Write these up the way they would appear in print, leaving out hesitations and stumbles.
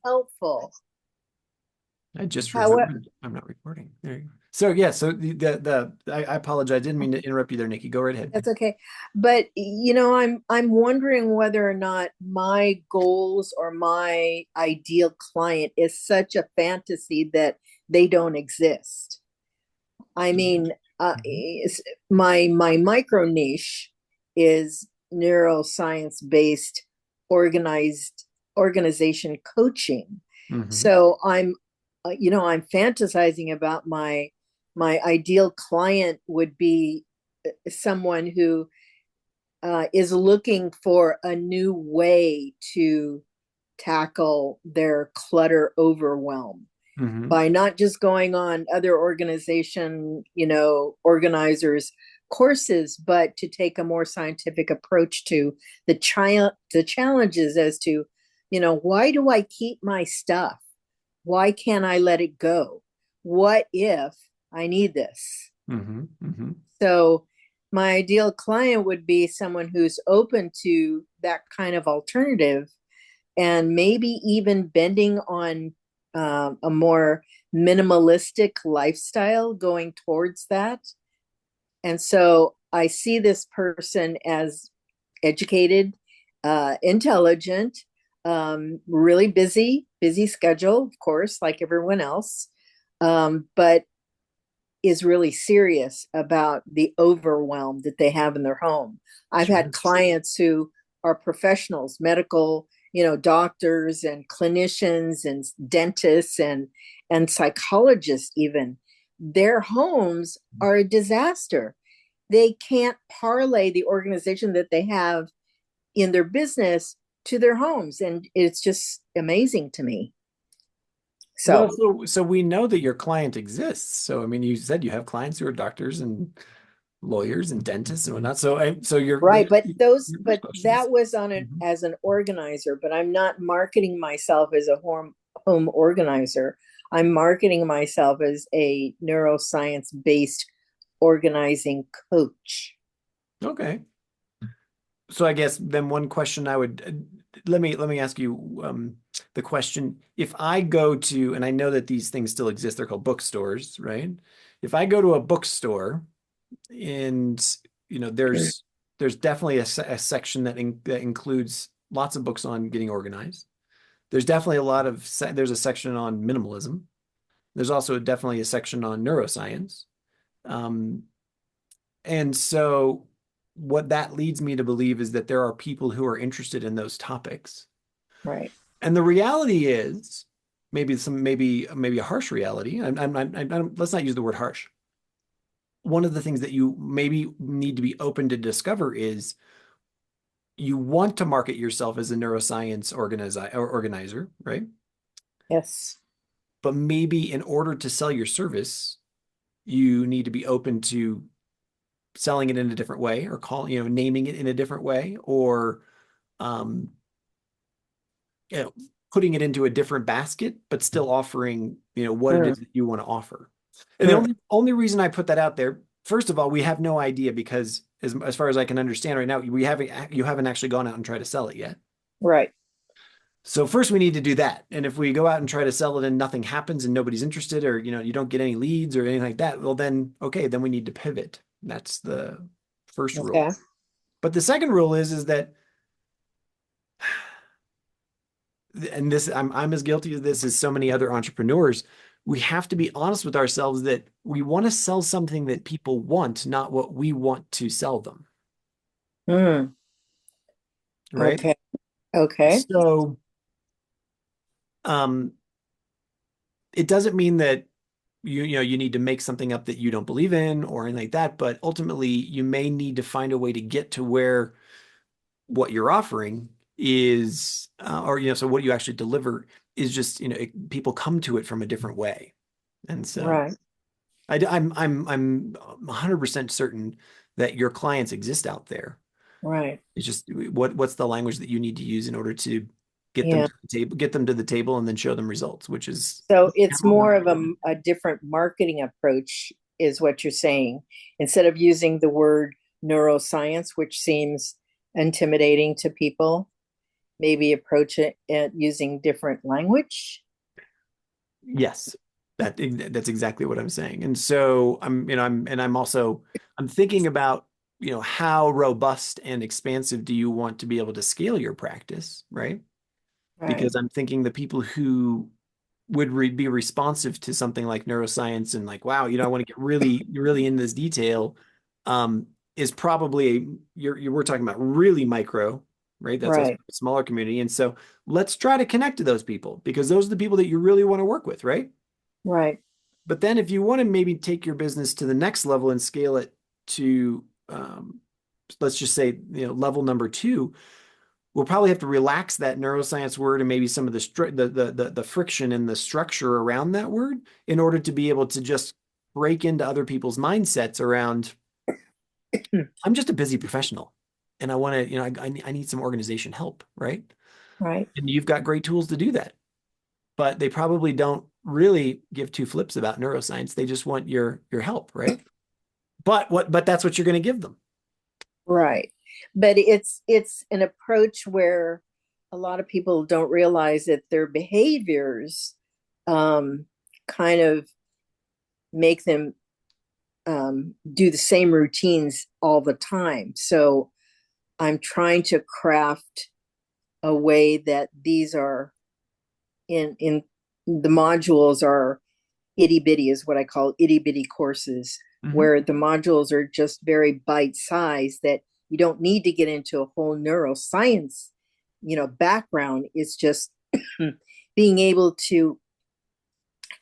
helpful. I just However, remembered I'm not recording. There you go. So yeah, so I apologize. I didn't mean to interrupt you there, Nikki. Go right ahead. that's okay. But I'm wondering whether or not my goals or my ideal client is such a fantasy that they don't exist. I mean, Mhm. my micro niche is neuroscience based organized organization coaching. Mhm. So I'm fantasizing about my ideal client would be someone who is looking for a new way to tackle their clutter overwhelm Mhm. by not just going on other organization, organizers courses, but to take a more scientific approach to the challenges as to, why do I keep my stuff? Why can't I let it go? What if I need this? Mhm. Mhm. So my ideal client would be someone who's open to that kind of alternative and maybe even bending on a more minimalistic lifestyle going towards that. And so I see this person as educated, intelligent, really busy schedule, of course, like everyone else, but is really serious about the overwhelm that they have in their home. I've had Sure. clients who are professionals, medical, doctors and clinicians and dentists and psychologists even. Their homes are a disaster. They can't parlay the organization that they have in their business to their homes, and it's just amazing to me. Well, So so we know that your client exists. So I mean, you said you have clients who are doctors and lawyers and dentists and whatnot. So right, your first but question is, that was on it Mhm. as an organizer, but I'm not marketing myself as a home organizer. I'm marketing myself as a neuroscience based organizing coach. Okay. So I guess then one question I would let me ask you the question. If I go to, and I know that these things still exist, they're called bookstores, right? If I go to a bookstore and there's definitely a section that includes lots of books on getting organized. There's definitely there's a section on minimalism. There's also definitely a section on neuroscience. Um, and so what that leads me to believe is that there are people who are interested in those topics. Right. And the reality is maybe a harsh reality. Let's not use the word harsh. One of the things that you maybe need to be open to discover is you want to market yourself as a neuroscience organizer, right? Yes. But maybe in order to sell your service, you need to be open to selling it in a different way or naming it in a different way or um, you know, putting it into a different basket, but still offering, what it Mm, is that you want to offer. And the mm, only reason I put that out there, first of all, we have no idea because as far as I can understand right now, you haven't actually gone out and tried to sell it yet. right. So first we need to do that. And if we go out and try to sell it and nothing happens and nobody's interested or you don't get any leads or anything like that, well then okay, then we need to pivot. That's the first rule. Okay. But the second rule is that and this I'm as guilty of this as so many other entrepreneurs, we have to be honest with ourselves that we want to sell something that people want, not what we want to sell them, Mm, right? okay. Okay. So um it doesn't mean that you need to make something up that you don't believe in or anything like that, but ultimately you may need to find a way to get to where what you're offering is or so what you actually deliver is just people come to it from a different way. And so Right. I'm 100% certain that your clients exist out there. Right. It's just what's the language that you need to use in order to Yeah. get them to the table and then show them results, which is So it's more of a different marketing approach, is what you're saying. Instead of using the word neuroscience, which seems intimidating to people, maybe approach it at using different language. Yes, that's exactly what I'm saying. And so I'm thinking about, how robust and expansive do you want to be able to scale your practice, right? Right, Because I'm thinking the people who would be responsive to something like neuroscience and like, wow, I want to get really in this detail, um, is probably we're talking about really micro, right? That's a right, smaller community. And so let's try to connect to those people because those are the people that you really want to work with, right? right, But then if you want to maybe take your business to the next level and scale it to, let's just say, level number two, we'll probably have to relax that neuroscience word and maybe some of the friction and the structure around that word in order to be able to just break into other people's mindsets around, I'm just a busy professional and I want to, I need some organization help, right? right, And you've got great tools to do that, but they probably don't really give two flips about neuroscience. They just want your help, right? But that's what you're going to give them. right. But it's an approach where a lot of people don't realize that their behaviors um, kind of make them do the same routines all the time. So I'm trying to craft a way that these are in the modules are itty bitty is what I call itty bitty courses, Mhm. where the modules are just very bite sized that you don't need to get into a whole neuroscience, background. It's just being able to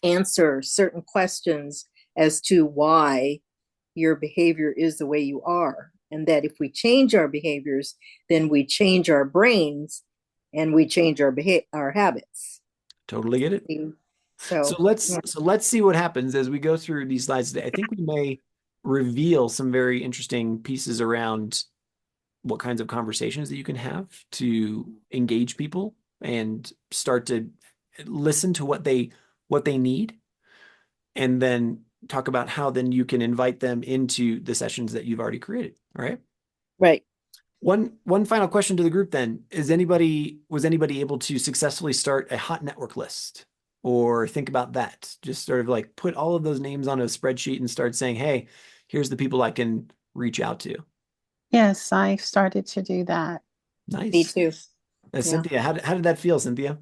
answer certain questions as to why your behavior is the way you are. And that if we change our behaviors, then we change our brains and we change our habits. Totally get it. So So, let's yeah. so let's see what happens as we go through these slides today. I think we may reveal some very interesting pieces around what kinds of conversations that you can have to engage people and start to listen to what they need and then talk about how then you can invite them into the sessions that you've already created. All right. Right. One final question to the group then. Was anybody able to successfully start a hot network list or think about that? Just sort of like put all of those names on a spreadsheet and start saying, hey, here's the people I can reach out to. Yes, I started to do that. Me Nice. too. Yeah. Cynthia, how did that feel, Cynthia?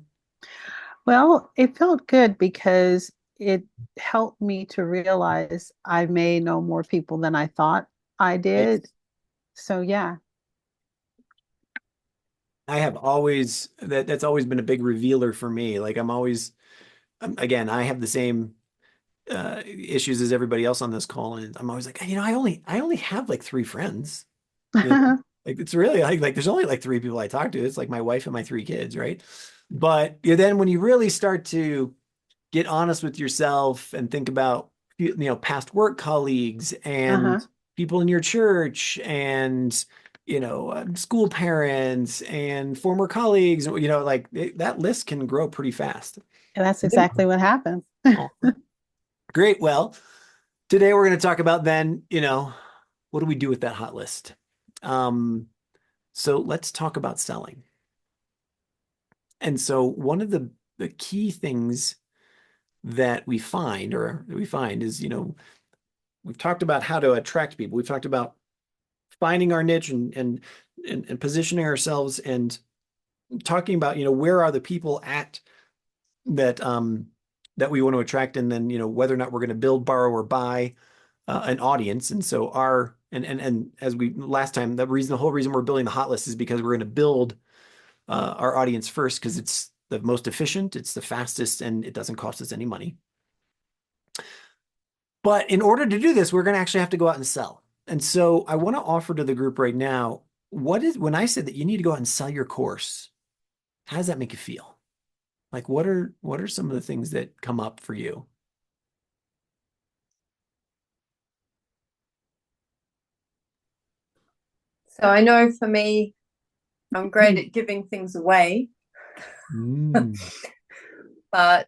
Well, it felt good because it helped me to realize I may know more people than I thought I did. Nice. So, yeah. I have always that's always been a big revealer for me. Like again, I have the same issues as everybody else on this call, and I'm always like, I only have like three friends. You know, like it's really like there's only like three people I talk to. It's like my wife and my three kids, right? But then when you really start to get honest with yourself and think about past work colleagues and Uh-huh. people in your church and school parents and former colleagues, that list can grow pretty fast. And that's exactly what happened. Awesome. Great. Well, today we're going to talk about then, what do we do with that hot list? Um, so let's talk about selling. And so one of the key things that we find is, we've talked about how to attract people. We've talked about finding our niche and positioning ourselves and talking about, where are the people at that we want to attract, and then, whether or not we're going to build, borrow, or buy an audience. And so and as we last time, the whole reason we're building the hot list is because we're going to build our audience first because it's the most efficient, it's the fastest, and it doesn't cost us any money. But in order to do this, we're going to actually have to go out and sell. And so I want to offer to the group right now, when I said that you need to go out and sell your course, how does that make you feel? Like what are some of the things that come up for you? So I know for me, I'm great at giving things away, Mm. but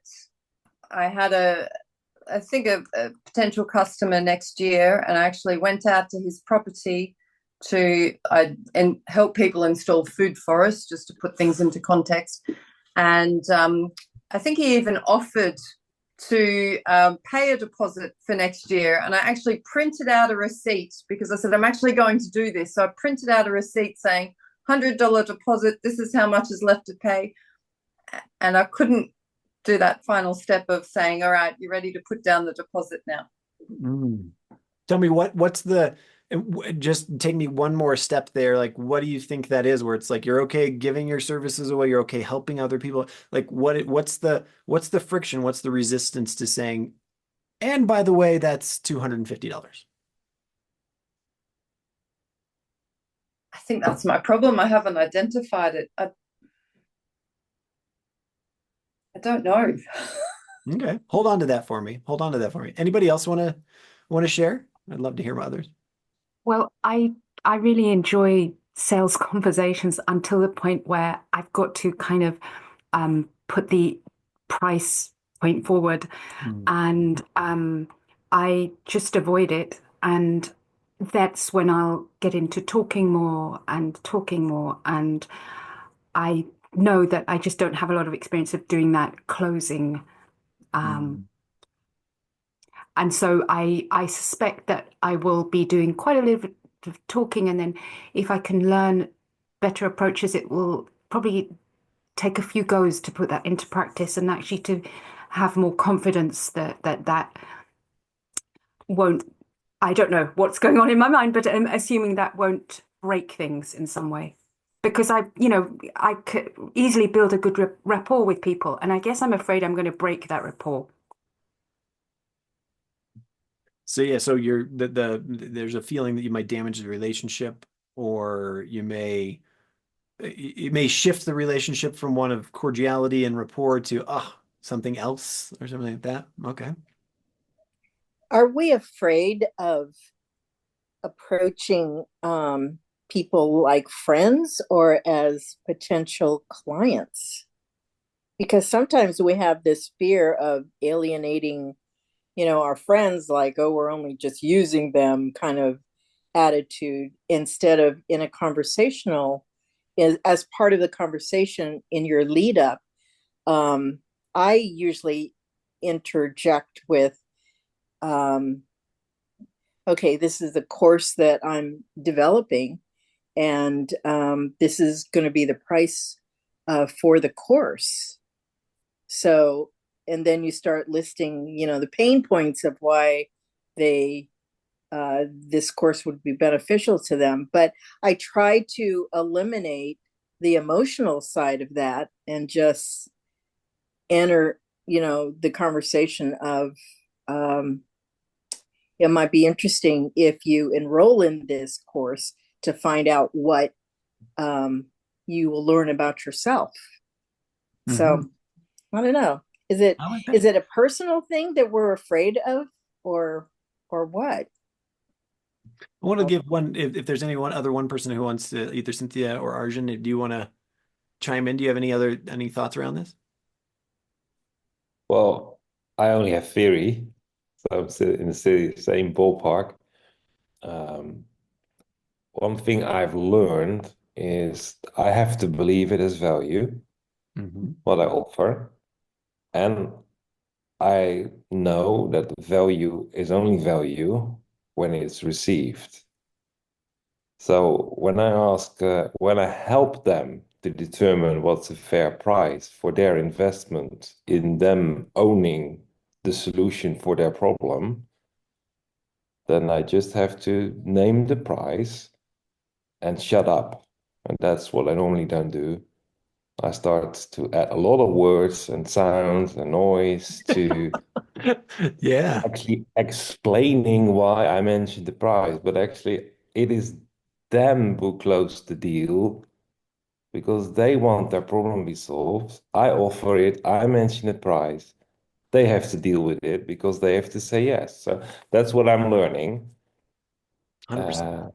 I had I think a potential customer next year, and I actually went out to his property and help people install food forests, just to put things into context. And I think he even offered to pay a deposit for next year. And I actually printed out a receipt because I said, I'm actually going to do this. So I printed out a receipt saying $100 deposit. This is how much is left to pay. And I couldn't do that final step of saying, all right, you're ready to put down the deposit now. Tell me what's the, just take me one more step there. Like, what do you think that is, where it's like, you're okay giving your services away, you're okay helping other people? Like, what's the friction? What's the resistance to saying, and by the way, that's $250? I think that's my problem. I haven't identified it. I don't know. Okay. Hold on to that for me. Anybody else want to share? I'd love to hear about others. Well, I really enjoy sales conversations until the point where I've got to kind of put the price point forward, and I just avoid it. And that's when I'll get into talking more. And I know that I just don't have a lot of experience of doing that closing. And so I suspect that I will be doing quite a little bit of talking, and then if I can learn better approaches, it will probably take a few goes to put that into practice and actually to have more confidence that won't, I don't know what's going on in my mind, but I'm assuming that won't break things in some way. Because I could easily build a good rapport with people, and I guess I'm afraid I'm going to break that rapport. So yeah, so there's a feeling that you might damage the relationship, or it may shift the relationship from one of cordiality and rapport to something else or something like that. Okay. Are we afraid of approaching people like friends or as potential clients? Because sometimes we have this fear of alienating our friends, like, oh, we're only just using them kind of attitude, instead of in a conversational, as part of the conversation in your lead up. I usually interject with, okay, this is the course that I'm developing, and this is going to be the price for the course. So, and then you start listing, the pain points of why this course would be beneficial to them. But I try to eliminate the emotional side of that and just enter, the conversation of, it might be interesting if you enroll in this course to find out what you will learn about yourself. So I don't know. Is it a personal thing that we're afraid of, or what? I want to give one, if there's one person who wants to, either Cynthia or Arjun, do you want to chime in? Do you have any thoughts around this? Well, I only have theory, so I'm still in the same ballpark. One thing I've learned is I have to believe it has value, what I offer. And I know that value is only value when it's received. So when I help them to determine what's a fair price for their investment in them owning the solution for their problem, then I just have to name the price and shut up. And that's what I normally don't do. I start to add a lot of words and sounds and noise to actually explaining why I mentioned the price. But actually, it is them who close the deal because they want their problem be solved. I offer it, I mention the price. They have to deal with it because they have to say yes. So that's what I'm learning. 100%.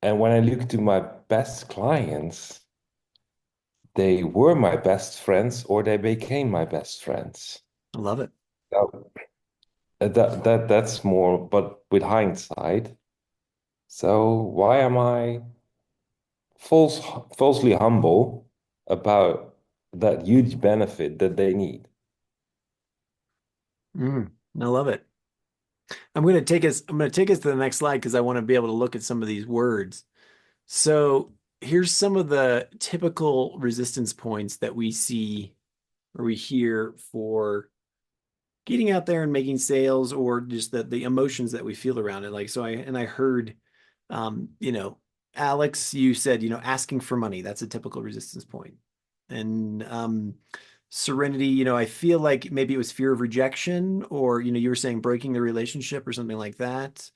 And when I look to my best clients, they were my best friends or they became my best friends. I love it. So that's more, but with hindsight. So why am I falsely humble about that huge benefit that they need? I love it. I'm going to take us to the next slide because I want to be able to look at some of these words. So here's some of the typical resistance points that we see or we hear for getting out there and making sales, or just the emotions that we feel around it. Like, so I heard, you know, Alex, you said, you know, asking for money, that's a typical resistance point. And Serenity, you know, I feel like maybe it was fear of rejection, or, you know, you were saying breaking the relationship or something like that.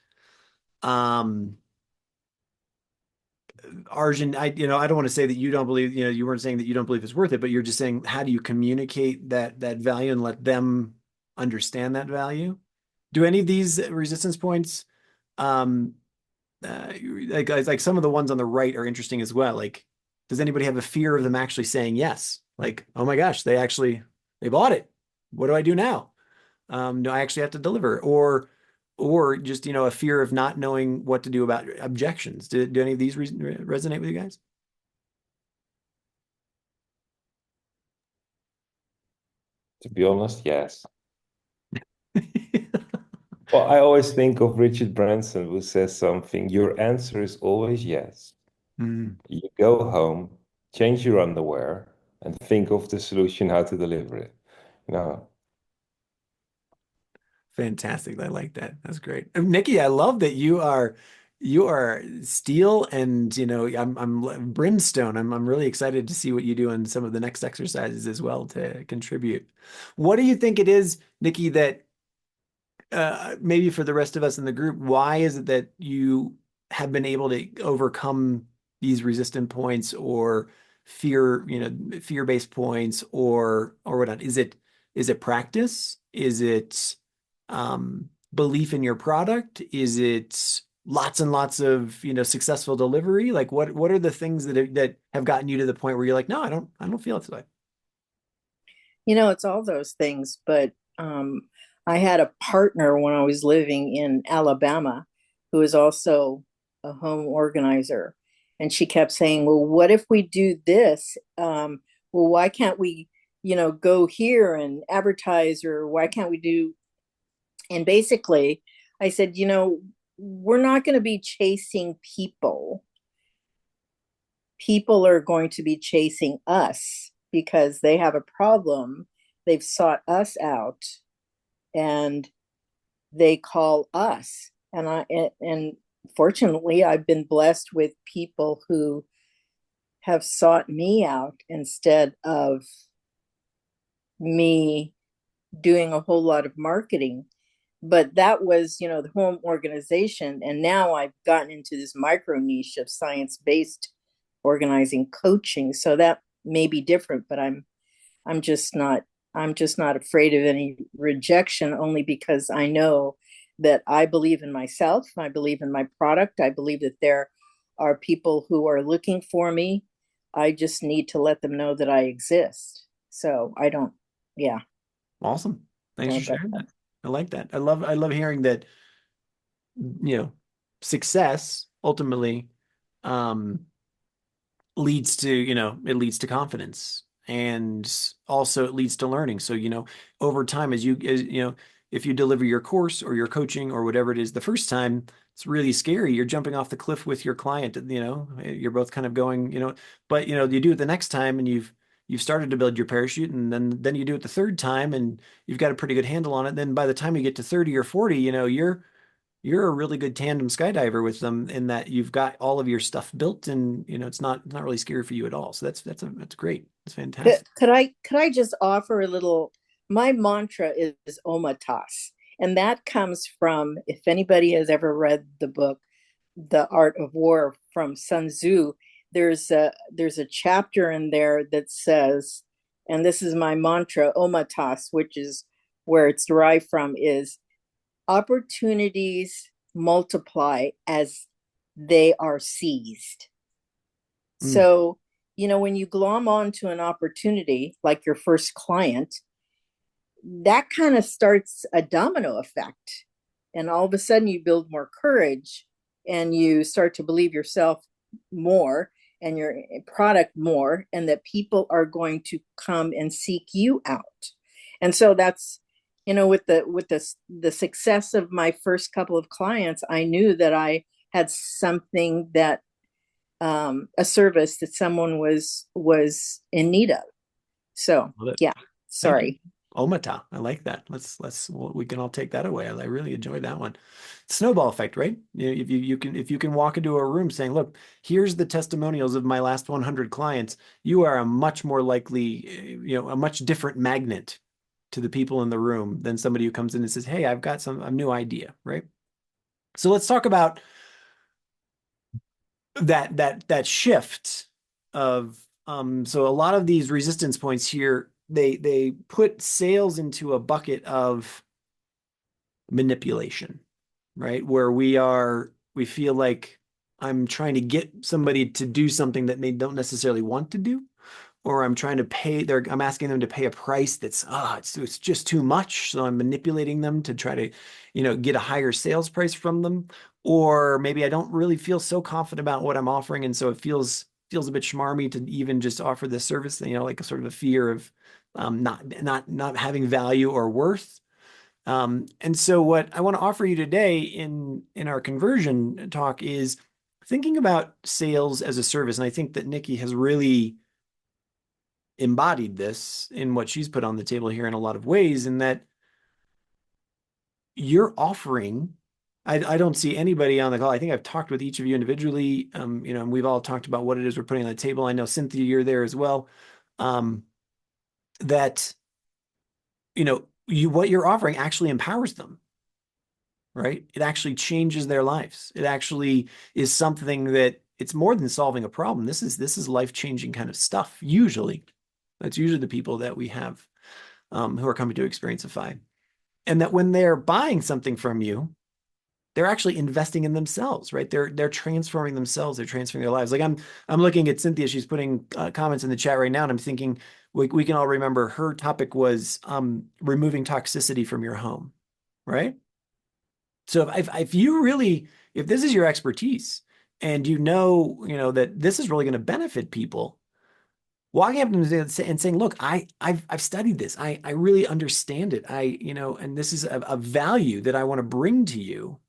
Arjun, you know, I don't want to say that you don't believe, you know, you weren't saying that you don't believe it's worth it, but you're just saying, how do you communicate that value and let them understand that value? Do any of these resistance points, um, like some of the ones on the right are interesting as well. Like, does anybody have a fear of them actually saying yes? Like, oh my gosh, they bought it. What do I do now? Do I actually have to deliver? Or just, you know, a fear of not knowing what to do about objections. Do any of these resonate with you guys? To be honest, yes. Well, I always think of Richard Branson, who says something, your answer is always yes. Mm, You go home, change your underwear, and think of the solution how to deliver it. You know, fantastic. I like that. That's great. Nikki, I love that you are steel, and you know, I'm brimstone. I'm really excited to see what you do in some of the next exercises as well to contribute. What do you think it is, Nikki, that maybe for the rest of us in the group, why is it that you have been able to overcome these resistant points, or fear, you know, fear-based points, or whatnot? Is it practice? Is it belief in your product? Is it lots and lots of, you know, successful delivery? Like, what are the things that have gotten you to the point where you're like, no, I don't feel it today. You know, it's all those things, but I had a partner when I was living in Alabama who was also a home organizer. And she kept saying, well, what if we do this? Well, why can't we, you know, go here and advertise, or why can't we do? And basically, I said, you know, we're not going to be chasing people. People are going to be chasing us because they have a problem. They've sought us out and they call us. And fortunately, I've been blessed with people who have sought me out instead of me doing a whole lot of marketing. But that was, you know, the home organization. And now I've gotten into this micro niche of science-based organizing coaching. So that may be different, but I'm just not I'm just not afraid of any rejection, only because I know that I believe in myself, I believe in my product, I believe that there are people who are looking for me. I just need to let them know that I exist. So I don't, yeah. Awesome. Thanks for Okay. sharing that. I like that. I love hearing that, you know, success ultimately um leads to, you know, it leads to confidence, and also it leads to learning. So, you know, over time, as you know, if you deliver your course or your coaching or whatever it is the first time, it's really scary. You're jumping off the cliff with your client, you know, you're both kind of going, you know, but you know, you do it the next time and you've started to build your parachute, and then you do it the third time and you've got a pretty good handle on it. Then by the time you get to 30 or 40, you know, you're a really good tandem skydiver with them, in that you've got all of your stuff built, and you know it's not really scary for you at all. So that's great. That's Could, fantastic. could I just offer a little? My mantra is omatas, and that comes from, if anybody has ever read the book The Art of War from Sun Tzu, there's a chapter in there that says, and this is my mantra, omatas, which is where it's derived from, is opportunities multiply as they are seized. Mm, So, you know, when you glom onto an opportunity like your first client, that kind of starts a domino effect. And all of a sudden, you build more courage and you start to believe yourself more and your product more, and that people are going to come and seek you out. And so that's, with the success of my first couple of clients, I knew that I had something that a service that someone was in need of. So yeah, sorry. Omata. I like that. We can all take that away. I really enjoyed that one. Snowball effect, right? If you can walk into a room saying, look, here's the testimonials of my last 100 clients, you are a much more likely, a much different magnet to the people in the room than somebody who comes in and says, hey, I've got a new idea, right? So let's talk about that shift of, so a lot of these resistance points here, they put sales into a bucket of manipulation, right? Where we feel like I'm trying to get somebody to do something that they don't necessarily want to do, or I'm trying to I'm asking them to pay a price that's, it's just too much. So I'm manipulating them to try to, get a higher sales price from them. Or maybe I don't really feel so confident about what I'm offering. And so it feels a bit schmarmy to even just offer this service, like a sort of a fear of not having value or worth. And so what I want to offer you today in our conversion talk is thinking about sales as a service. And I think that Nikki has really embodied this in what she's put on the table here in a lot of ways, in that you're offering, I don't see anybody on the call. I think I've talked with each of you individually, and we've all talked about what it is we're putting on the table. I know Cynthia, you're there as well. That, what you're offering actually empowers them, right? It actually changes their lives. It actually is something that it's more than solving a problem. This is life-changing kind of stuff. Usually, that's usually the people that we have who are coming to Experienceify, and that when they're buying something from you, they're actually investing in themselves, right? They're transforming themselves. They're transforming their lives. Like I'm looking at Cynthia. She's putting comments in the chat right now, and I'm thinking we can all remember her topic was removing toxicity from your home, right? So if this is your expertise, and that this is really going to benefit people, walking up to them and saying, look, I've studied this. I really understand it. And this is a value that I want to bring to you.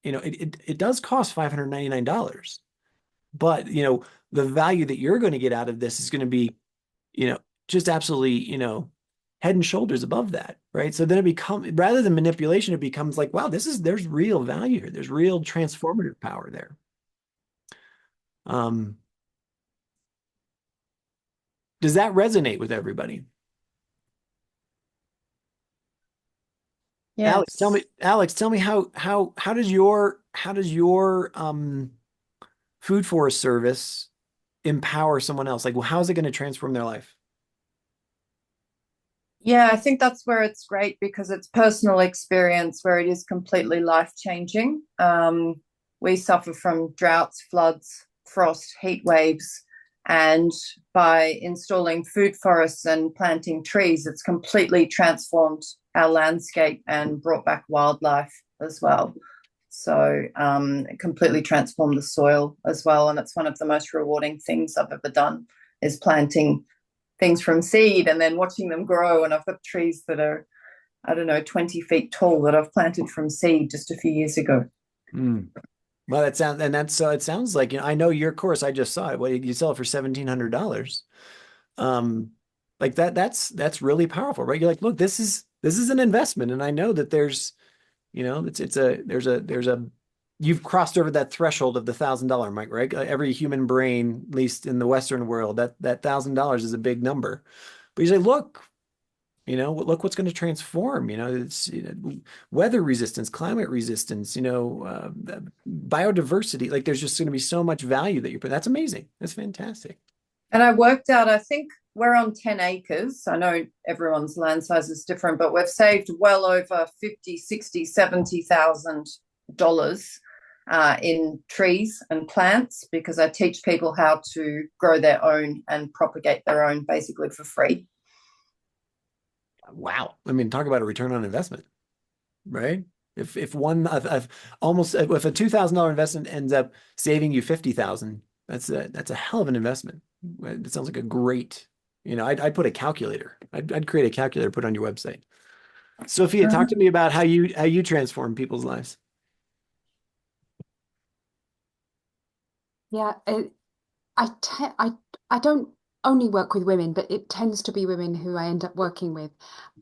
It does cost $599, but the value that you're going to get out of this is going to be, just absolutely, head and shoulders above that, right? So then rather than manipulation, it becomes like, wow, there's real value here. There's real transformative power there. Does that resonate with everybody? Yes. Alex, tell me how does your food forest service empower someone else? Like, well, how is it going to transform their life? Yeah, I think that's where it's great, because it's personal experience where it is completely life-changing. We suffer from droughts, floods, frost, heat waves, and by installing food forests and planting trees, it's completely transformed our landscape and brought back wildlife as well. So it completely transformed the soil as well. And it's one of the most rewarding things I've ever done, is planting things from seed and then watching them grow. And I've got trees that are, 20 feet tall that I've planted from seed just a few years ago. Mm. Well, it sounds like, I know your course, I just saw it. Well, you sell it for $1,700. Like that's really powerful, right? You're like, look, this is an investment. And I know that there's, you've crossed over that threshold of the $1,000 mark, right? Every human brain, at least in the Western world, that $1,000 is a big number. But you say, look what's going to transform, it's weather resistance, climate resistance, biodiversity. Like there's just going to be so much value that you put. That's amazing. That's fantastic. And I worked out, I think we're on 10 acres. I know everyone's land size is different, but we've saved well over $50,000, $60,000, $70,000 in trees and plants, because I teach people how to grow their own and propagate their own basically for free. Wow. I mean, talk about a return on investment, right? If almost if a $2,000 investment ends up saving you 50,000, that's a hell of an investment. It sounds like a great, I'd put a calculator. I'd create a calculator, put it on your website. Sophia, talk to me about how you transform people's lives. Yeah, I don't only work with women, but it tends to be women who I end up working with,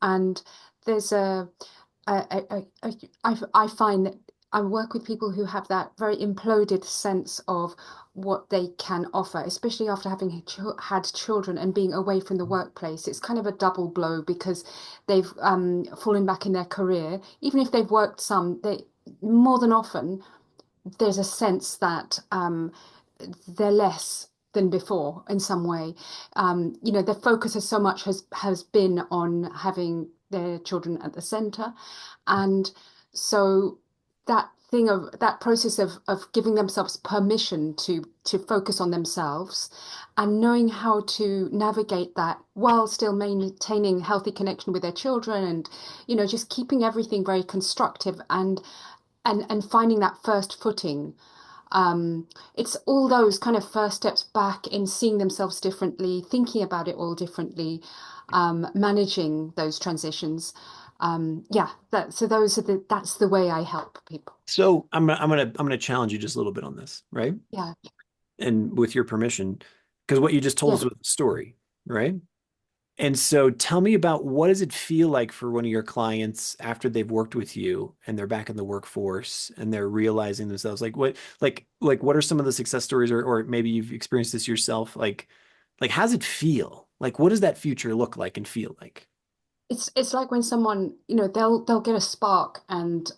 and there's I find that I work with people who have that very imploded sense of what they can offer, especially after having had children and being away from the workplace. It's kind of a double blow because they've fallen back in their career. Even if they've worked some, they more than often there's a sense that they're less than before in some way. Their focus has so much has been on having their children at the center, and so that process of giving themselves permission to focus on themselves and knowing how to navigate that while still maintaining healthy connection with their children, and just keeping everything very constructive and finding that first footing. It's all those kind of first steps back in seeing themselves differently, thinking about it all differently, managing those transitions. That's the way I help people. So I'm gonna challenge you just a little bit on this, right? Yeah. And with your permission, because what you just told us was a story, right? And so tell me about, what does it feel like for one of your clients after they've worked with you and they're back in the workforce and they're realizing themselves, what are some of the success stories, or maybe you've experienced this yourself? Like how does it feel? Like, what does that future look like and feel like? It's like when someone, they'll get a spark and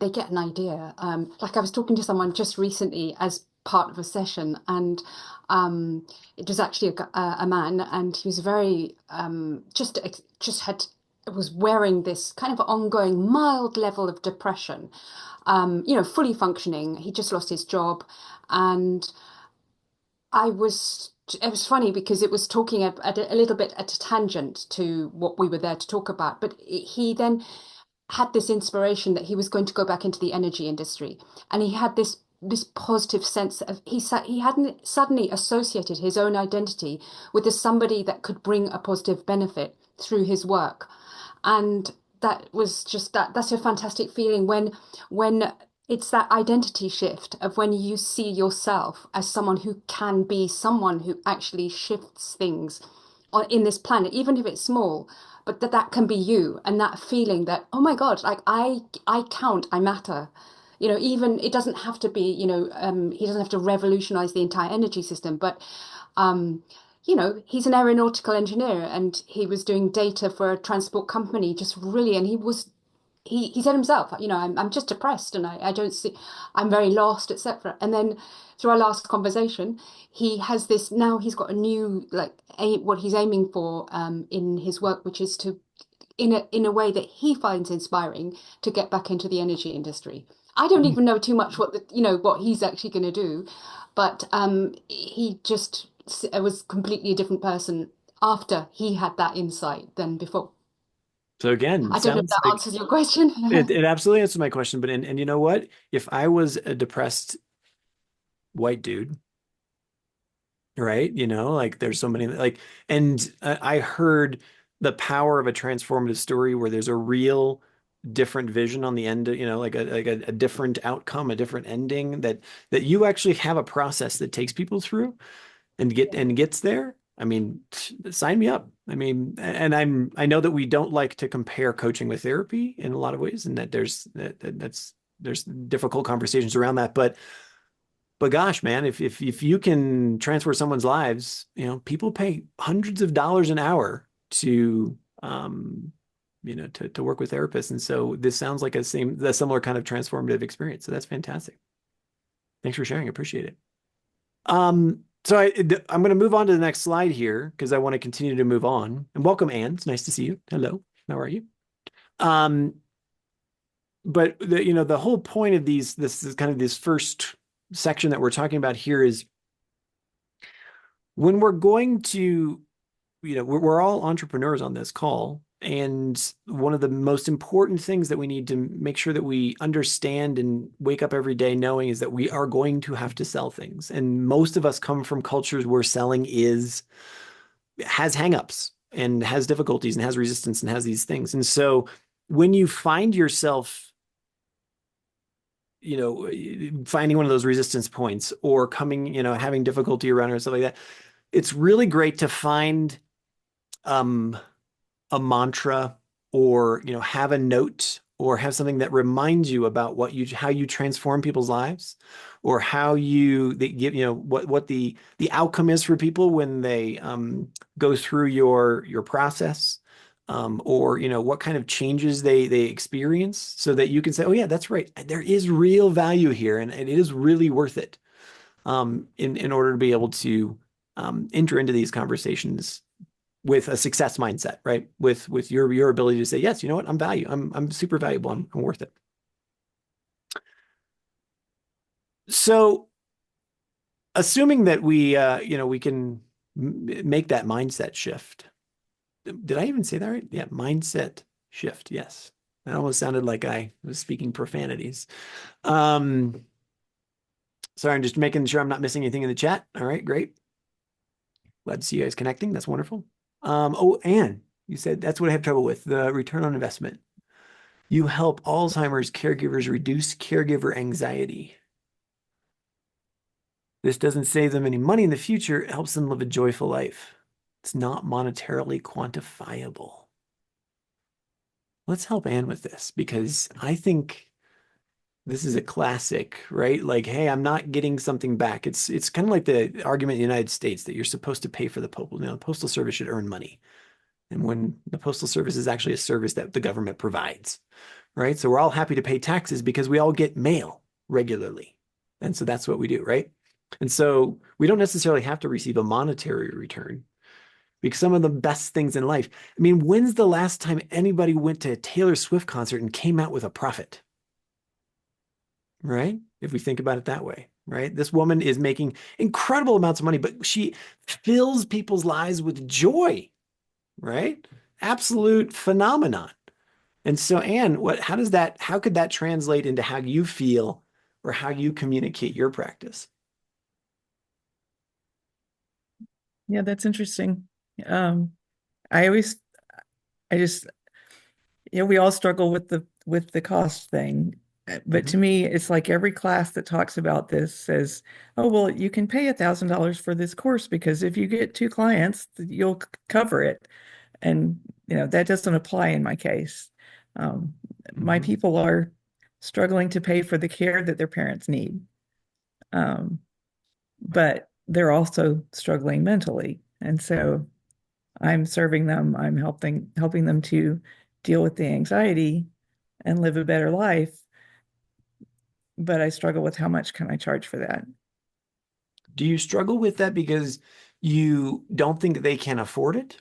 they get an idea. Like I was talking to someone just recently as part of a session, and it was actually a man, and he was very was wearing this kind of ongoing mild level of depression. Fully functioning. He just lost his job, and it was funny because it was talking at a little bit at a tangent to what we were there to talk about. But he then had this inspiration that he was going to go back into the energy industry, and he had this positive sense of he hadn't suddenly associated his own identity with somebody that could bring a positive benefit through his work, and that was just that's a fantastic feeling when it's that identity shift of when you see yourself as someone who can be someone who actually shifts things in this planet, even if it's small, but that can be you, and that feeling that, oh my God, like I count, I matter. Even it doesn't have to be, he doesn't have to revolutionize the entire energy system, but he's an aeronautical engineer and he was doing data for a transport company, just really, and he said himself, I'm just depressed and I don't see, I'm very lost, etc. And then through our last conversation, he has this, now he's got a new, what he's aiming for in his work, which is to, in a way that he finds inspiring, to get back into the energy industry. I don't even know too much what he's actually going to do, but he just was completely a different person after he had that insight than before. So again, I don't know if that answers your question. It absolutely answers my question. But and you know what? If I was a depressed white dude, right? There's so many and I heard the power of a transformative story where there's a real different vision on the end, like a different outcome, a different ending, that you actually have a process that takes people through and gets there. I mean, sign me up. I mean, and I know that we don't like to compare coaching with therapy in a lot of ways, and that there's difficult conversations around that. But gosh, man, if you can transfer someone's lives, people pay hundreds of dollars an hour to to work with therapists, and so this sounds like a similar kind of transformative experience. So that's fantastic. Thanks for sharing. I appreciate it. So I'm going to move on to the next slide here because I want to continue to move on. And welcome, Anne. It's nice to see you. Hello. How are you? But the whole point of this is kind of this first section that we're talking about here is when we're going to, we're all entrepreneurs on this call, And one of the most important things that we need to make sure that we understand and wake up every day knowing is that we are going to have to sell things. And most of us come from cultures where selling has hangups and has difficulties and has resistance and has these things. And so when you find yourself, finding one of those resistance points or coming, having difficulty around it or stuff like that, it's really great to find a mantra or have a note or have something that reminds you about how you transform people's lives or how they give what the outcome is for people when they go through your process, or what kind of changes they experience, so that you can say, oh yeah, that's right, there is real value here and it is really worth it, in order to be able to enter into these conversations with a success mindset, right? With your ability to say, yes, you know what, I'm super valuable, I'm worth it. So assuming that we can make that mindset shift. Did I even say that right? Yeah, mindset shift. Yes. That almost sounded like I was speaking profanities. Sorry, I'm just making sure I'm not missing anything in the chat. All right, great. Glad to see you guys connecting. That's wonderful. Oh, Anne, you said that's what I have trouble with, the return on investment. You help Alzheimer's caregivers reduce caregiver anxiety. This doesn't save them any money in the future. It helps them live a joyful life. It's not monetarily quantifiable. Let's help Anne with this, because I think this is a classic, right? Like, hey, I'm not getting something back. It's kind of like the argument in the United States that you're supposed to pay for the Postal Service should earn money. And when the Postal Service is actually a service that the government provides, right? So we're all happy to pay taxes because we all get mail regularly. And so that's what we do, right? And so we don't necessarily have to receive a monetary return, because some of the best things in life, I mean, when's the last time anybody went to a Taylor Swift concert and came out with a profit? Right? If we think about it that way, right? This woman is making incredible amounts of money, but she fills people's lives with joy, right? Absolute phenomenon. And so, Anne, how could that translate into how you feel or how you communicate your practice? Yeah, that's interesting. I just, we all struggle with the cost thing. But to me, it's like every class that talks about this says, oh, well, you can pay $1,000 for this course because if you get 2 clients, you'll cover it. And, that doesn't apply in my case. My people are struggling to pay for the care that their parents need. But they're also struggling mentally. And so I'm serving them, I'm helping them to deal with the anxiety and live a better life. But I struggle with how much can I charge for that? Do you struggle with that because you don't think they can afford it?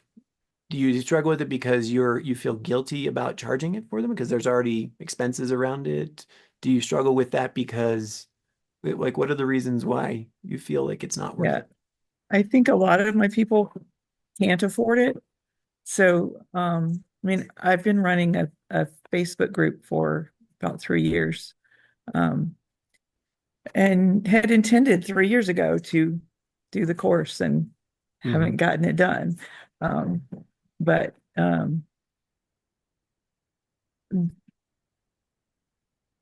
Do you struggle with it because you feel guilty about charging it for them because there's already expenses around it? Do you struggle with that because, like, what are the reasons why you feel like it's not worth it? I think a lot of my people can't afford it. So, I mean, I've been running a Facebook group for about 3 years. And had intended 3 years ago to do the course and haven't gotten it done. But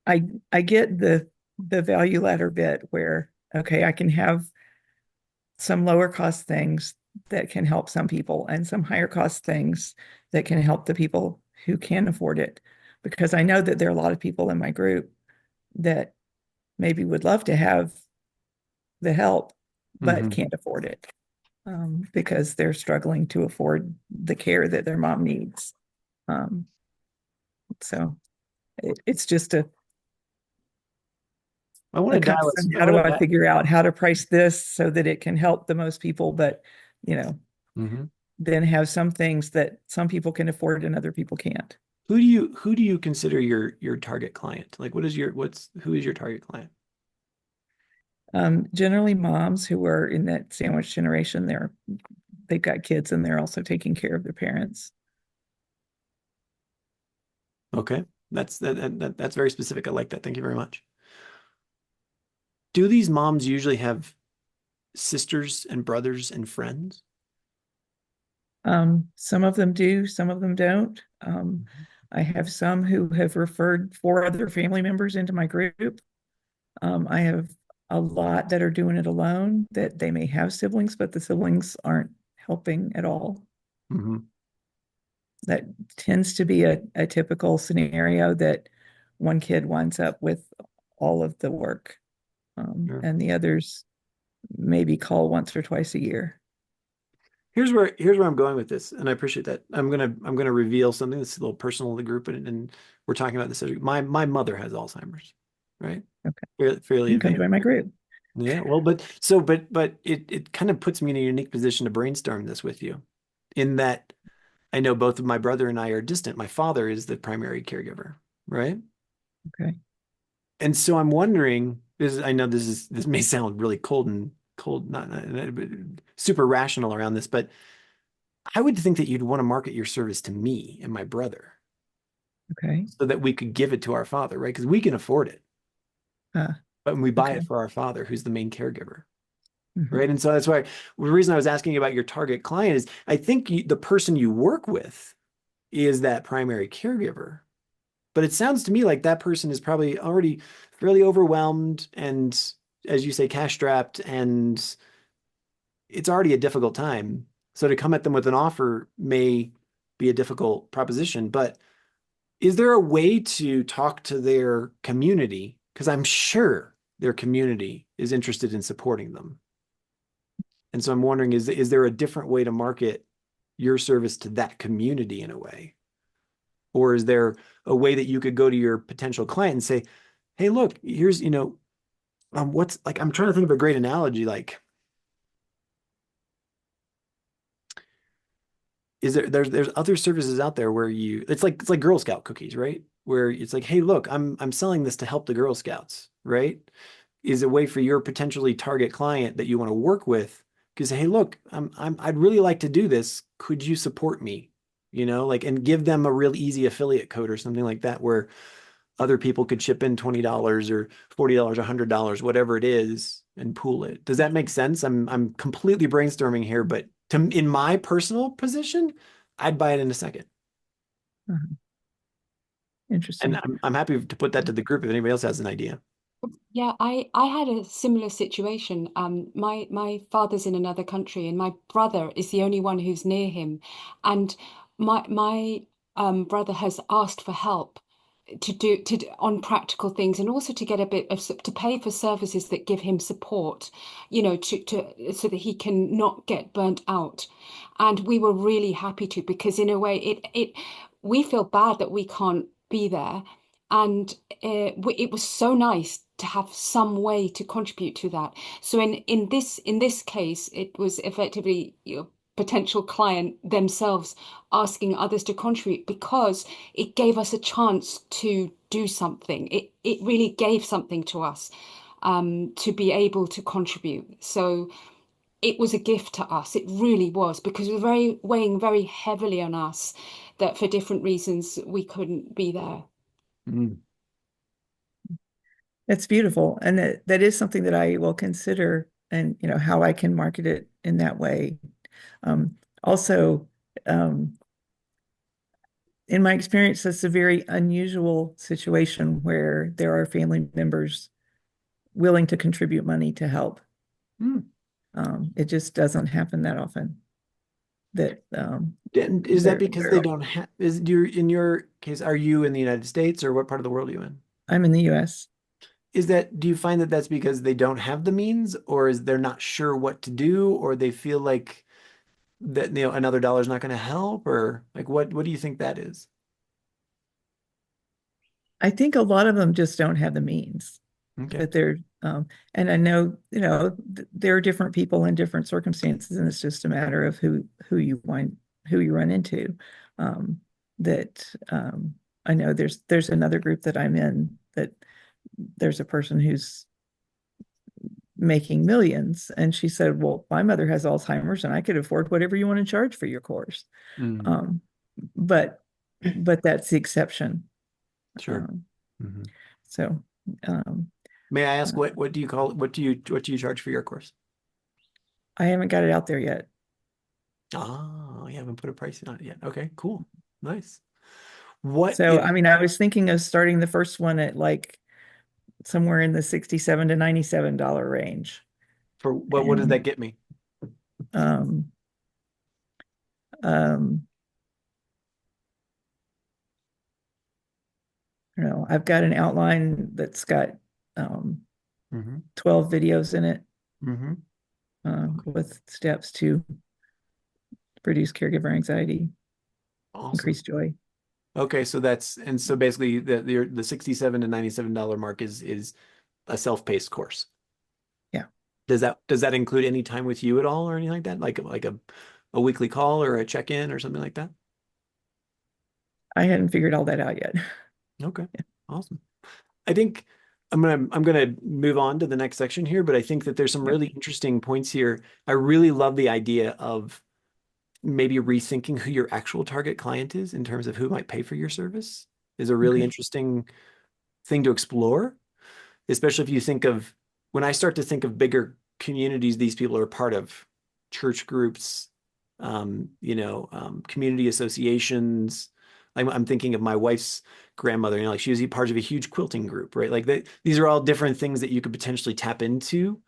I get the value ladder bit where, okay, I can have some lower cost things that can help some people and some higher cost things that can help the people who can afford it. Because I know that there are a lot of people in my group that maybe would love to have the help, but can't afford it, because they're struggling to afford the care that their mom needs. So it's just I want to dial how do I figure out how to price this so that it can help the most people, but then have some things that some people can afford and other people can't. Who do you consider your target client? Like, who is your target client? Generally moms who are in that sandwich generation. They've got kids and they're also taking care of their parents. Okay. That's that's very specific. I like that. Thank you very much. Do these moms usually have sisters and brothers and friends? Some of them do, some of them don't. I have some who have referred 4 other family members into my group. I have a lot that are doing it alone, that they may have siblings, but the siblings aren't helping at all. Mm-hmm. That tends to be a typical scenario, that one kid winds up with all of the work, Sure. and the others maybe call once or twice a year. Here's where I'm going with this, and I appreciate that. I'm gonna reveal something that's a little personal to the group, and we're talking about this subject. My mother has Alzheimer's, right? Okay. Fairly You can advanced. join my group. Yeah, well, but it kind of puts me in a unique position to brainstorm this with you, in that I know both of my brother and I are distant. My father is the primary caregiver, right? Okay. And so I'm wondering, I know this may sound really cold, not super rational around this, but I would think that you'd want to market your service to me and my brother Okay. so that we could give it to our father, right? Because we can afford it. But when we buy Okay. it for our father, who's the main caregiver, Mhm. right? And so that's why the reason I was asking about your target client is I think the person you work with is that primary caregiver. But it sounds to me like that person is probably already fairly overwhelmed and, as you say, cash strapped, and it's already a difficult time. So to come at them with an offer may be a difficult proposition. But is there a way to talk to their community? Because I'm sure their community is interested in supporting them. And so I'm wondering, is there a different way to market your service to that community in a way? Or is there a way that you could go to your potential client and say, hey, look, here's, what's like, I'm trying to think of a great analogy. Like, there's other services out there where it's like Girl Scout cookies, right? Where it's like, hey, look, I'm selling this to help the Girl Scouts, right? Is a way for your potentially target client that you want to work with to say, hey, look, I'd really like to do this. Could you support me? And give them a real easy affiliate code or something like that, where other people could chip in $20 or $40, $100, whatever it is, and pool it. Does that make sense? I'm completely brainstorming here, but in my personal position, I'd buy it in a second. Interesting. And I'm happy to put that to the group if anybody else has an idea. Yeah, I had a similar situation. My father's in another country, and my brother is the only one who's near him, and my brother has asked for help on practical things, and also to get a bit of to pay for services that give him support, to so that he can not get burnt out. And we were really happy to, because in a way we feel bad that we can't be there, and it was so nice to have some way to contribute to that. So in this case, it was effectively potential client themselves asking others to contribute, because it gave us a chance to do something. It really gave something to us, to be able to contribute. So it was a gift to us. It really was, because it was weighing very heavily on us that for different reasons we couldn't be there. Mm. That's beautiful. And that is something that I will consider, and how I can market it in that way. Also, in my experience, that's a very unusual situation where there are family members willing to contribute money to help. It just doesn't happen that often. Is that because they don't have, in your case, are you in the United States, or what part of the world are you in? I'm in the US. Do you find that that's because they don't have the means, or is they're not sure what to do, or they feel like that, another dollar is not going to help, or like, what do you think that is? I think a lot of them just don't have the means. Okay. That they're, and I know, there are different people in different circumstances, and it's just a matter of who you run into. I know there's another group that I'm in, that there's a person who's making millions, and she said, well, my mother has Alzheimer's and I could afford whatever you want to charge for your course. But that's the exception. Sure. Um, Mhm. so um, May I ask what do you call what do you charge for your course? I haven't got it out there yet. Oh, you haven't put a price on it yet. Okay, cool. Nice. What So, if I mean, I was thinking of starting the first one at like somewhere in the $67 to $97 range. for what does that get me? Um, um, you know, I've got an outline that's got um, Mm-hmm. 12 videos in it Mm-hmm. with steps to reduce caregiver anxiety, Awesome. increase joy. Okay, so so basically the $67 to $97 mark is a self-paced course. Yeah. Does that include any time with you at all or anything like that? Like a weekly call or a check-in or something like that? I hadn't figured all that out yet. Okay. Awesome. I think I'm gonna move on to the next section here, but I think that there's some Yep. really interesting points here. I really love the idea of maybe rethinking who your actual target client is in terms of who might pay for your service is a really Okay. interesting thing to explore, especially if you think of when I start to think of bigger communities these people are part of, church groups, community associations. I'm thinking of my wife's grandmother, like she was part of a huge quilting group, right? Like these are all different things that you could potentially tap into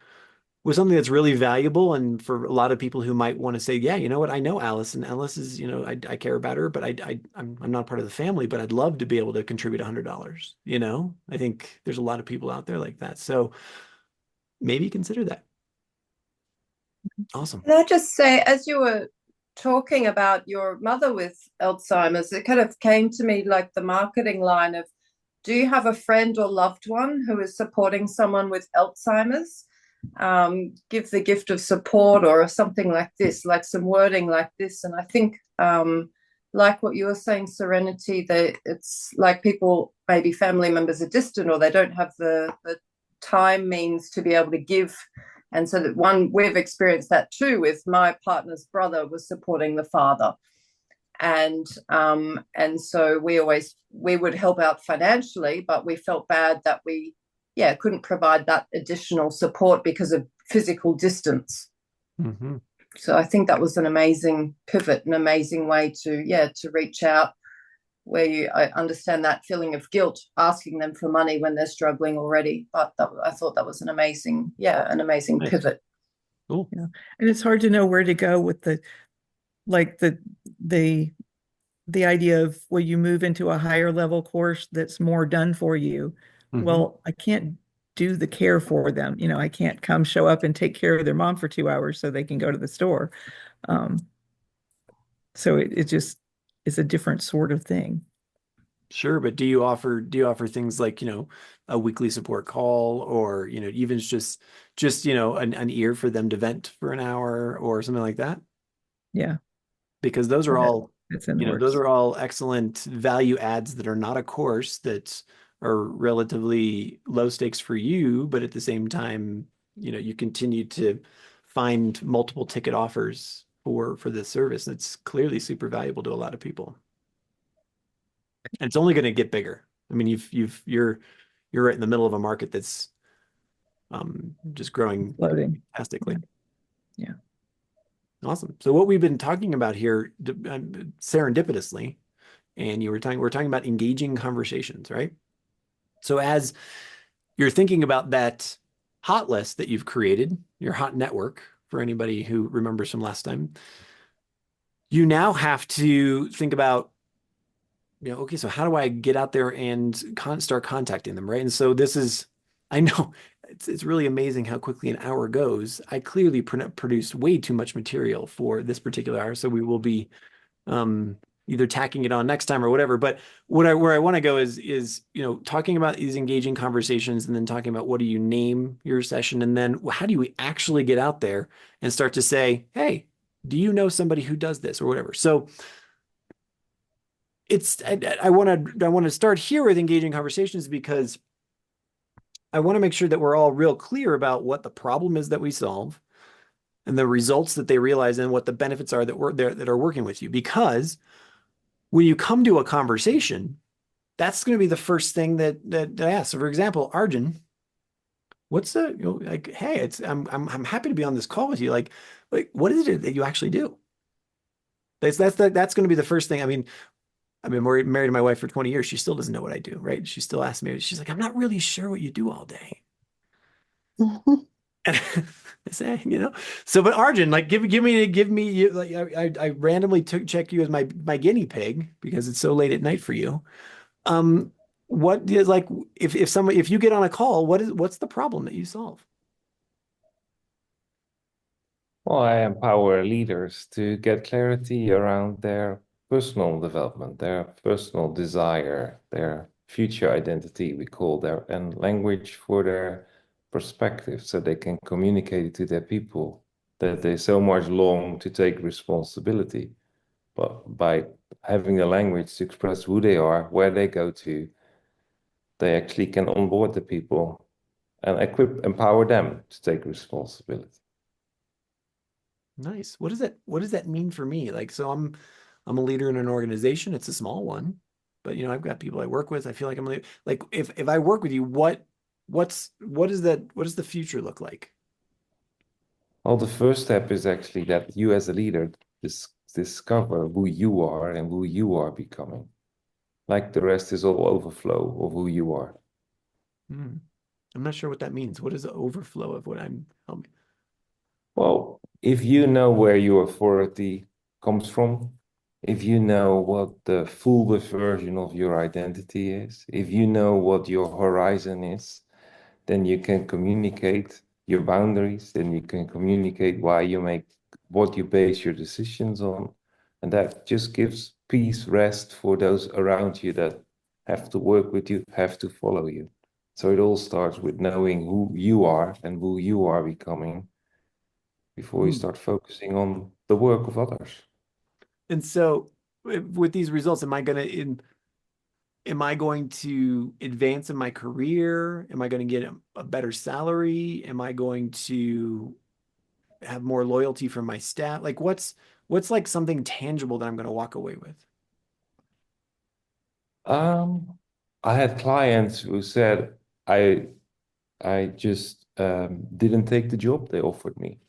with something that's really valuable. And for a lot of people who might want to say, yeah, you know what, I know Alice, and Alice is, I care about her, but I'm not part of the family, but I'd love to be able to contribute $100. I think there's a lot of people out there like that. So maybe consider that. Awesome. Can I just say, as you were talking about your mother with Alzheimer's, it kind of came to me like the marketing line of, do you have a friend or loved one who is supporting someone with Alzheimer's? Give the gift of support or something like this, like some wording like this. And I think, like what you were saying, Serenity, that it's like people, maybe family members are distant or they don't have the time means to be able to give. And so that we've experienced that too with my partner's brother was supporting the father. And so we would help out financially, but we felt bad that we couldn't provide that additional support because of physical distance. Mm-hmm. So I think that was an amazing pivot, an amazing way to reach out, where I understand that feeling of guilt asking them for money when they're struggling already. But I thought that was an amazing Nice. pivot. Cool. Yeah. And it's hard to know where to go with the idea of, well, you move into a higher level course that's more done for you. Mhm. Well, I can't do the care for them. I can't come show up and take care of their mom for 2 hours so they can go to the store. So it just is a different sort of thing. Sure, but do you offer things like, a weekly support call or, even just an ear for them to vent for an hour or something like that? Yeah. Because those are all, It's in the those works. are all excellent value adds that are not a course that are relatively low stakes for you, but at the same time, you continue to find multiple ticket offers for this service. That's clearly super valuable to a lot of people. And it's only going to get bigger. I mean, you're right in the middle of a market that's just growing Floating. fantastically. Yeah. Awesome. So what we've been talking about here, serendipitously, and we're talking about engaging conversations, right? So as you're thinking about that hot list that you've created, your hot network, for anybody who remembers from last time, you now have to think about, okay, so how do I get out there and start contacting them, right? And so I know it's really amazing how quickly an hour goes. I clearly produced way too much material for this particular hour, so we will be either tacking it on next time or whatever. But where I want to go is talking about these engaging conversations and then talking about what do you name your session, and then how do you actually get out there and start to say, hey, do you know somebody who does this or whatever? So I want to start here with engaging conversations because I want to make sure that we're all real clear about what the problem is that we solve and the results that they realize and what the benefits are that are working with you. Because when you come to a conversation, that's going to be the first thing that I ask. So for example, Arjun, what's the, like, hey, I'm happy to be on this call with you. Like what is it that you actually do? That's going to be the first thing. I mean, I've been married to my wife for 20 years. She still doesn't know what I do, right? She still asks me, she's like, I'm not really sure what you do all day. And I say, so, but Arjun, like, give me, like, I randomly check you as my guinea pig because it's so late at night for you. What is, like, if you get on a call, what's the problem that you solve? Well, I empower leaders to get clarity around their personal development, their personal desire, their future identity, we call their, and language for their perspective, so they can communicate it to their people that they so much long to take responsibility. But by having the language to express who they are, where they go to, they actually can onboard the people and empower them to take responsibility. Nice. What does that mean for me? Like, so I'm a leader in an organization. It's a small one, but I've got people I work with. I feel like I'm like, if I work with you, what does the future look like? Well, the first step is actually that you as a leader discover who you are and who you are becoming. Like the rest is all overflow of who you are. I'm not sure what that means. What is the overflow of what I'm? Well, if you know where your authority comes from, if you know what the fullest version of your identity is, if you know what your horizon is, then you can communicate your boundaries, then you can communicate what you base your decisions on. And that just gives peace, rest for those around you that have to work with you, have to follow you. So it all starts with knowing who you are and who you are becoming before you start focusing on the work of others. And so with these results, am I going to advance in my career? Am I going to get a better salary? Am I going to have more loyalty from my staff? Like what's like something tangible that I'm going to walk away with? I had clients who said, I just didn't take the job they offered me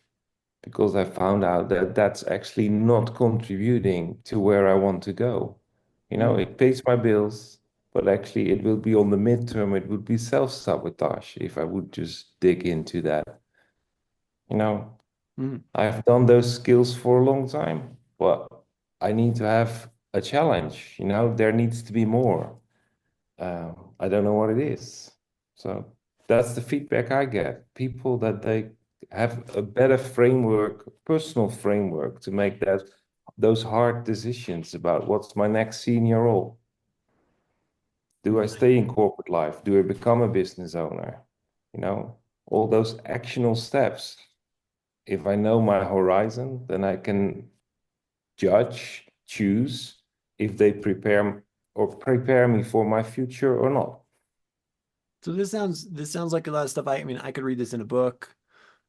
because I found out that that's actually not contributing to where I want to go. It pays my bills, but actually it will be on the midterm, it would be self-sabotage if I would just dig into that. I've done those skills for a long time, but I need to have a challenge. There needs to be more. I don't know what it is. So that's the feedback I get. People that they have a better framework, personal framework to make those hard decisions about what's my next senior role. Do I stay in corporate life? Do I become a business owner? All those actionable steps. If I know my horizon, then I can choose if they prepare me for my future or not. So this sounds like a lot of stuff. I mean, I could read this in a book,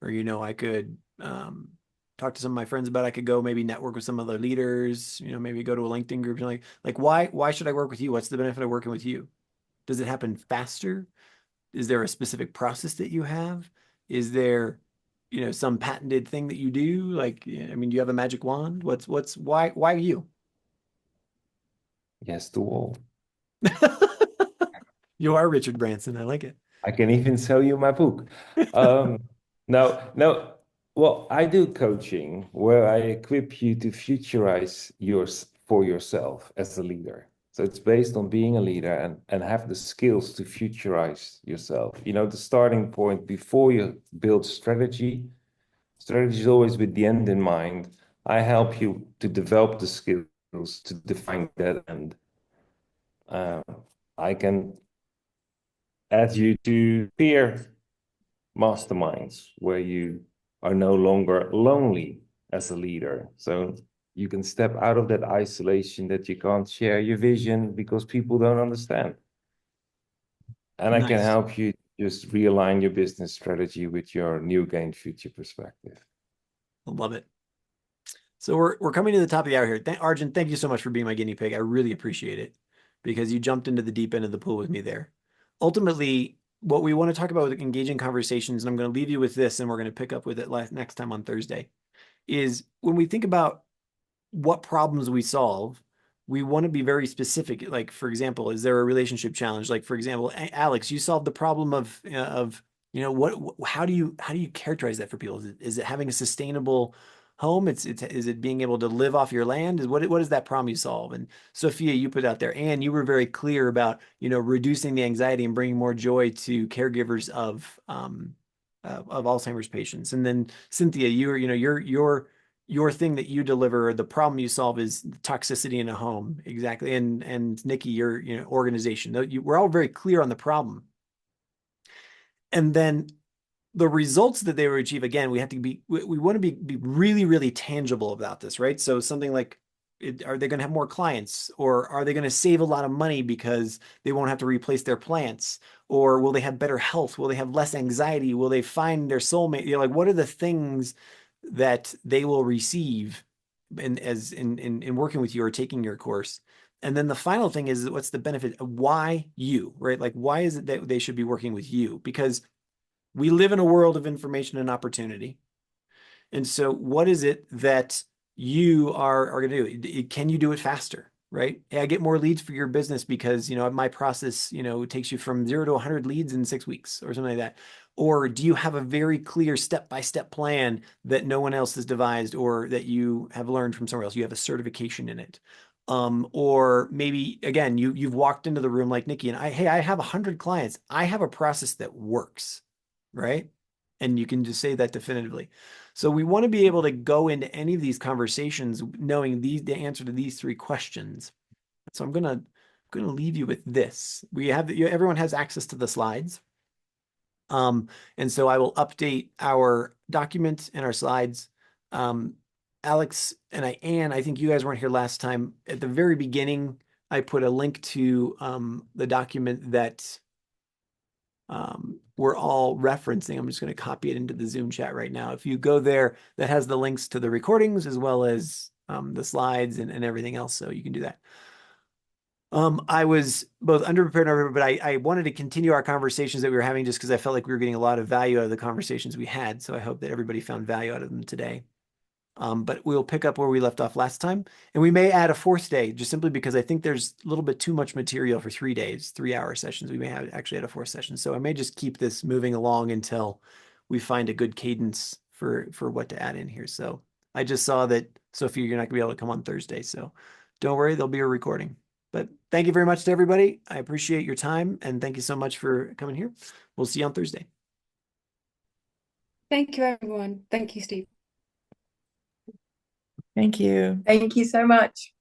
or I could talk to some of my friends about it. I could go maybe network with some other leaders, maybe go to a LinkedIn group. Like why should I work with you? What's the benefit of working with you? Does it happen faster? Is there a specific process that you have? Is there, some patented thing that you do? Like, I mean, do you have a magic wand? Why you? Yes to all. You are Richard Branson. I like it. I can even sell you my book. No. Well, I do coaching where I equip you to futurize for yourself as a leader. So it's based on being a leader and have the skills to futurize yourself. The starting point before you build strategy is always with the end in mind. I help you to develop the skills to define that end. I can add you to peer masterminds where you are no longer lonely as a leader. So you can step out of that isolation that you can't share your vision because people don't understand. And I can help you just realign your business strategy with your new gained future perspective. I love it. So we're coming to the top of the hour here. Arjun, thank you so much for being my guinea pig. I really appreciate it. because you jumped into the deep end of the pool with me there. Ultimately, what we want to talk about with engaging conversations, and I'm going to leave you with this, and we're going to pick up with it next time on Thursday, is when we think about what problems we solve, we want to be very specific. Like, for example, is there a relationship challenge? Like, for example, Alex, you solved the problem of how do you characterize that for people? Is it having a sustainable home? Is it being able to live off your land? What is that problem you solve? And Sophia, you put out there, and you were very clear about reducing the anxiety and bringing more joy to caregivers of Alzheimer's patients. And then Cynthia, your thing that you deliver, the problem you solve is toxicity in a home. Exactly. And Nikki, your organization. We're all very clear on the problem. And then the results that they will achieve, again, we want to be really, really tangible about this, right? So something like, are they going to have more clients, or are they going to save a lot of money because they won't have to replace their plants? Or will they have better health? Will they have less anxiety? Will they find their soulmate? Like, what are the things that they will receive in working with you or taking your course? And then the final thing is, what's the benefit? Why you, right? Like, why is it that they should be working with you? Because we live in a world of information and opportunity. And so what is it that you are going to do? Can you do it faster, right? Hey, I get more leads for your business because, my process, takes you from 0 to 100 leads in 6 weeks or something like that. Or do you have a very clear step-by-step plan that no one else has devised, or that you have learned from somewhere else? You have a certification in it. Or maybe, again, you've walked into the room like Nikki and I have 100 clients. I have a process that works, right? And you can just say that definitively. So we want to be able to go into any of these conversations knowing the answer to these 3 questions. So I'm gonna leave you with this. Everyone has access to the slides. And so I will update our document and our slides. Alex and Anne, I think you guys weren't here last time. At the very beginning, I put a link to the document that we're all referencing. I'm just going to copy it into the Zoom chat right now. If you go there, that has the links to the recordings as well as the slides and everything else. So you can do that. I was both underprepared and overprepared, but I wanted to continue our conversations that we were having just because I felt like we were getting a lot of value out of the conversations we had. So I hope that everybody found value out of them today. But we'll pick up where we left off last time. And we may add a 4th day just simply because I think there's a little bit too much material for 3 days, 3-hour sessions. We may actually add a 4th session. So I may just keep this moving along until we find a good cadence for what to add in here. So I just saw that, Sophia, you're not gonna be able to come on Thursday. So don't worry, there'll be a recording. But thank you very much to everybody. I appreciate your time. And thank you so much for coming here. We'll see you on Thursday. Thank you, everyone. Thank you, Steve. Thank you. Thank you so much.